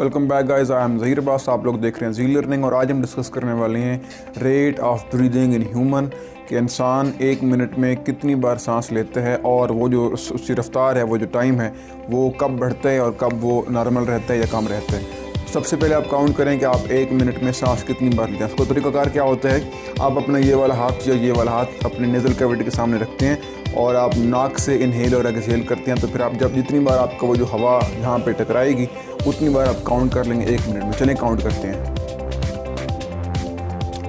Welcome back guys, I am Zaheer Abbas. आप लोग देख रहे हैं जी लर्निंग और आज हम डिस्कस करने वाले हैं rate of breathing in human कि इंसान 1 मिनट में कितनी बार सांस लेते हैं और वो जो उसकी रफ्तार है, वो जो टाइम है, वो कब बढ़ता है और कब वो नॉर्मल रहता है या कम रहता है। सबसे पहले आप काउंट करें कि आप 1 मिनट में सांस कितनी बार लेते हैं। उसका तरीक़ाकार क्या होता है, आप अपना ये वाला हाथ या ये वाला हाथ अपने नेज़ल कैविटी के सामने रखते हैं और आप नाक से इनहेल और एक्सहेल करते हैं। तो फिर आप जब जितनी बार आपका वो जो हवा यहाँ पे टकराएगी उतनी बार आप काउंट कर लेंगे 1 मिनट में। चलें काउंट करते हैं।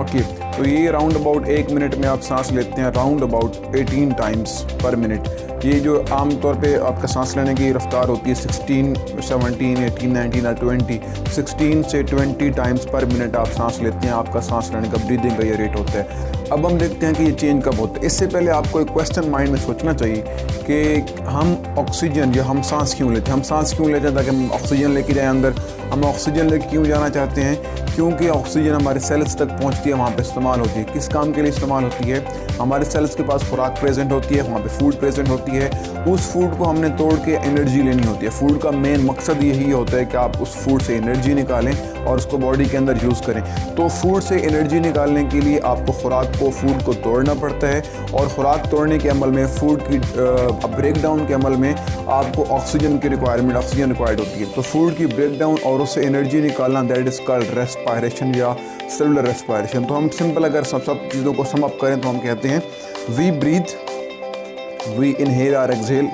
ओके, तो ये राउंड अबाउट 1 मिनट में आप सांस लेते हैं round about 18 times per minute. ये जो आम तौर पे आपका सांस लेने की रफ्तार होती है 16, 17, 18, 19 और 20, 16 से 20 टाइम्स पर मिनट आप सांस लेते हैं। आपका सांस लेने का ब्रीदिंग का ये रेट होता है। अब हम देखते हैं कि ये चेंज कब होता है। इससे पहले आपको एक क्वेश्चन माइंड में सोचना चाहिए कि हम ऑक्सीजन या हम सांस क्यों लेते हैं। हम सांस क्यों लेते हैं ताकि हम ऑक्सीजन लेके जाएं अंदर। हम ऑक्सीजन लेके क्यों जाना चाहते हैं, क्योंकि ऑक्सीजन हमारे सेल्स तक पहुंचती है, वहाँ पे इस्तेमाल होती है। किस काम के लिए इस्तेमाल होती है, हमारे सेल्स के पास खुराक प्रेजेंट होती है, वहाँ पे फूड प्रेजेंट होती है। उस फूड को हमने तोड़ के एनर्जी लेनी होती है। फूड का मेन मकसद यही होता है कि आप उस फूड से एनर्जी निकालें और उसको बॉडी के अंदर यूज़ करें। तो फूड से एनर्जी निकालने के लिए आपको खुराक को, फूड को तोड़ना पड़ता है और खुराक तोड़ने के अमल में, फूड की ब्रेक डाउन के अमल में आपको ऑक्सीजन की रिक्वायरमेंट, ऑक्सीजन रिक्वायर्ड होती है। तो फूड की ब्रेक डाउन और उससे एनर्जी निकालना, दैट इज़ कॉल्ड रेस्पायरेशन या सेलुलर रेस्पायरेशन। तो हम सिंपल अगर सब चीज़ों को सम अप करें तो हम कहते हैं वी ब्रीथ, वी इनहेल और exhale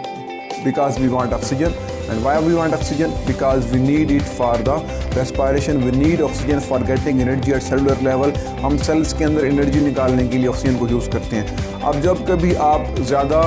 because we want oxygen. And why we want oxygen? Because we need it for the respiration. We need oxygen for getting energy at cellular level. हम sales के अंदर energy निकालने के लिए oxygen को use करते हैं। अब जब कभी आप ज़्यादा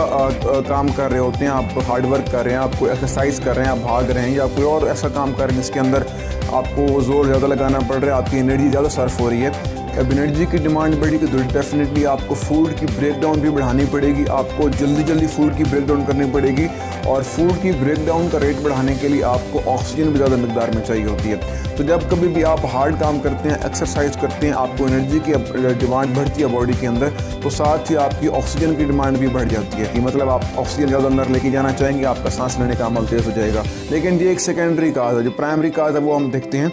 काम कर रहे होते हैं, आप हार्ड वर्क कर रहे हैं, आप कोई एक्सरसाइज कर रहे हैं, आप भाग रहे हैं या कोई और ऐसा काम कर रहे हैं जिसके अंदर आपको ज़ोर ज़्यादा लगाना पड़ रहा है, आपकी एनर्जी ज़्यादा सर्फ हो रही है, अब एनर्जी की डिमांड बढ़ेगी तो डेफिनेटली आपको फूड की ब्रेक डाउन भी बढ़ानी पड़ेगी। आपको जल्दी फूड की ब्रेक डाउन करनी पड़ेगी और फूड की ब्रेक डाउन का रेट बढ़ाने के लिए आपको ऑक्सीजन भी ज़्यादा मिकदार में चाहिए होती है। तो जब कभी भी आप हार्ड काम करते हैं, एक्सरसाइज करते हैं, आपको एनर्जी की डिमांड बढ़ती है बॉडी के अंदर, तो साथ ही आपकी ऑक्सीजन की डिमांड भी बढ़ जाती है। कि मतलब आप ऑक्सीजन ज़्यादा अंदर लेके जाना चाहेंगे, आपका सांस लेने का अमल तेज़ हो जाएगा। लेकिन ये एक सेकेंडरी काज है। जो प्राइमरी काज है वो हम देखते हैं।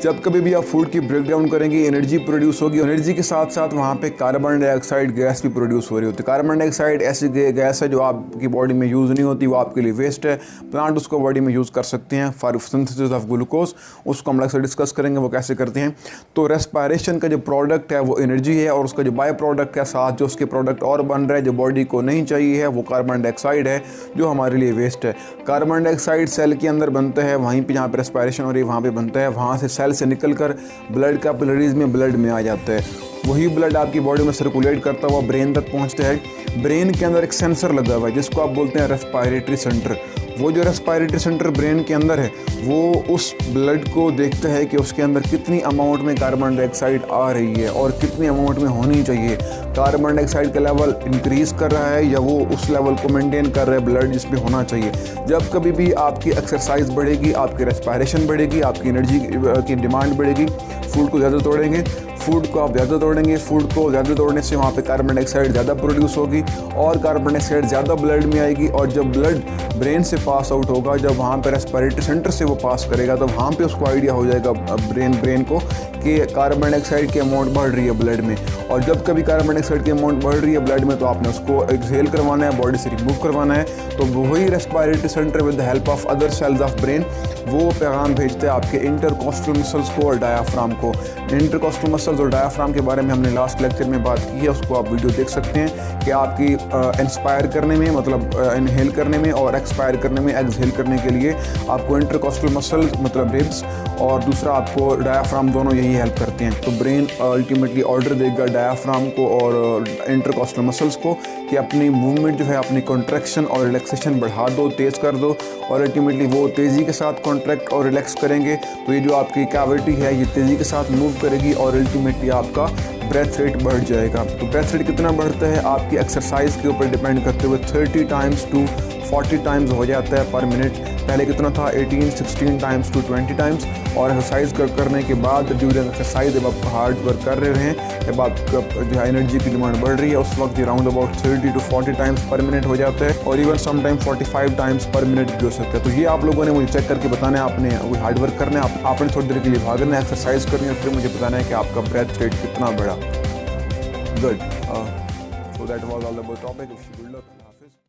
जब कभी भी आप फूड की ब्रेक डाउन करेंगे, एनर्जी प्रोड्यूस होगी। एनर्जी के साथ साथ वहाँ पे कार्बन डाइऑक्साइड गैस भी प्रोड्यूस हो रही होती है। कार्बन डाइऑक्साइड ऐसी गैस है जो आपकी बॉडी में यूज़ नहीं होती, वो आपके लिए वेस्ट है। प्लांट उसको बॉडी में यूज़ कर सकते हैं फॉर सिंथेसिस ऑफ ग्लूकोज। उसको हम अलग से डिस्कस करेंगे वो कैसे करते हैं। तो रेस्पायरेशन का जो प्रोडक्ट है वो एनर्जी है और उसका जो बाय प्रोडक्ट है, साथ जो उसके प्रोडक्ट और बन रहा है जो बॉडी को नहीं चाहिए है, वो कार्बन डाइऑक्साइड है जो हमारे लिए वेस्ट है। कार्बन डाइऑक्साइड सेल के अंदर बनता है, वहीं पर जहाँ पर रेस्पायरेशन हो रही है वहाँ पर बनता है। वहाँ से सेल से निकल कर ब्लड कैपिलरीज में ब्लड में आ जाता है। वही ब्लड आपकी बॉडी में सर्कुलेट करता हुआ ब्रेन तक पहुंचता है। ब्रेन के अंदर एक सेंसर लगा हुआ है जिसको आप बोलते हैं रेस्पायरेटरी सेंटर। वो जो रेस्पायरेटरी सेंटर ब्रेन के अंदर है वो उस ब्लड को देखता है कि उसके अंदर कितनी अमाउंट में कार्बन डाइऑक्साइड आ रही है और कितनी अमाउंट में होनी चाहिए। कार्बन डाइऑक्साइड का लेवल इंक्रीज़ कर रहा है या वो उस लेवल को मेंटेन कर रहा है ब्लड जिसमें होना चाहिए। जब कभी भी आपकी एक्सरसाइज बढ़ेगी, आपकी रेस्पायरेशन बढ़ेगी, आपकी एनर्जी की डिमांड बढ़ेगी, फूड को ज़्यादा तोड़ेंगे, फूड को आप ज़्यादा तोड़ेंगे, फूड को ज़्यादा तोड़ने से वहाँ पे कार्बन डाइऑक्साइड ज़्यादा प्रोड्यूस होगी और कार्बन डाइऑक्साइड ज़्यादा ब्लड में आएगी। और जब ब्लड ब्रेन से पास आउट होगा, जब वहाँ पे रेस्पिरेटरी सेंटर से वो पास करेगा, तो वहाँ पे उसको आइडिया हो जाएगा ब्रेन को कि कार्बन डाइऑक्साइड की अमाउंट बढ़ रही है ब्लड में। और जब कभी कार्बन डाइऑक्साइड की अमाउंट बढ़ रही है ब्लड में तो आपने उसको एक्सहेल करवाना है, बॉडी से रिमूव करवाना है। तो वही respiratory centre with the help of other sales of brain वो पैगाम भेजते हैं आपके इंटरकॉस्टल मसल्स को और डायाफ्राम को। इंटरकॉस्टल मसल्स और डायाफ्राम के बारे में हमने लास्ट लेक्चर में बात की है, उसको आप वीडियो देख सकते हैं कि आपकी इंस्पायर करने में, मतलब इनहेल करने में, और एक्सपायर करने में, एक्सहेल करने के लिए आपको इंटरकॉस्टल मसल्स मतलब रिब्स और दूसरा आपको डायाफ्राम, दोनों यही हेल्प करते हैं। तो ब्रेन अल्टीमेटली ऑर्डर देगा डायाफ्राम को और इंटरकॉस्टल मसल्स को कि अपनी मूवमेंट जो है, अपनी कॉन्ट्रैक्शन और रिलैक्सेशन बढ़ा दो, तेज़ कर दो, और अल्टीमेटली वो तेज़ी के साथ कॉन्ट्रैक्ट और रिलैक्स करेंगे। तो ये जो आपकी कैविटी है ये तेज़ी के साथ मूव करेगी और अल्टीमेटली आपका ब्रेथ रेट बढ़ जाएगा। तो ब्रेथ रेट कितना बढ़ता है आपकी एक्सरसाइज के ऊपर डिपेंड करते हुए 30 टाइम्स to 40 टाइम्स हो जाता है पर मिनट। पहले कितना था 18 16 टाइम्स टू 20 टाइम्स। और एक्सरसाइज करने के बाद ड्यूरिंग एक्सरसाइज जब आप हार्ड वर्क कर रहे हैं, जब आपका जो है एनर्जी की डिमांड बढ़ रही है, उस वक्त ये round about 30 to 40 times per minute हो जाता है और even some time 45 times per minute भी हो सकता है। तो ये आप लोगों ने मुझे चेक करके बताना है, आपने कोई हार्ड वर्क करना है, आपने थोड़ी देर के लिए भागना है, एक्सरसाइज करनी है, फिर मुझे बताना है कि आपका ब्रेथ रेट कितना बढ़ा। Good, so that was all about topic. Good luck.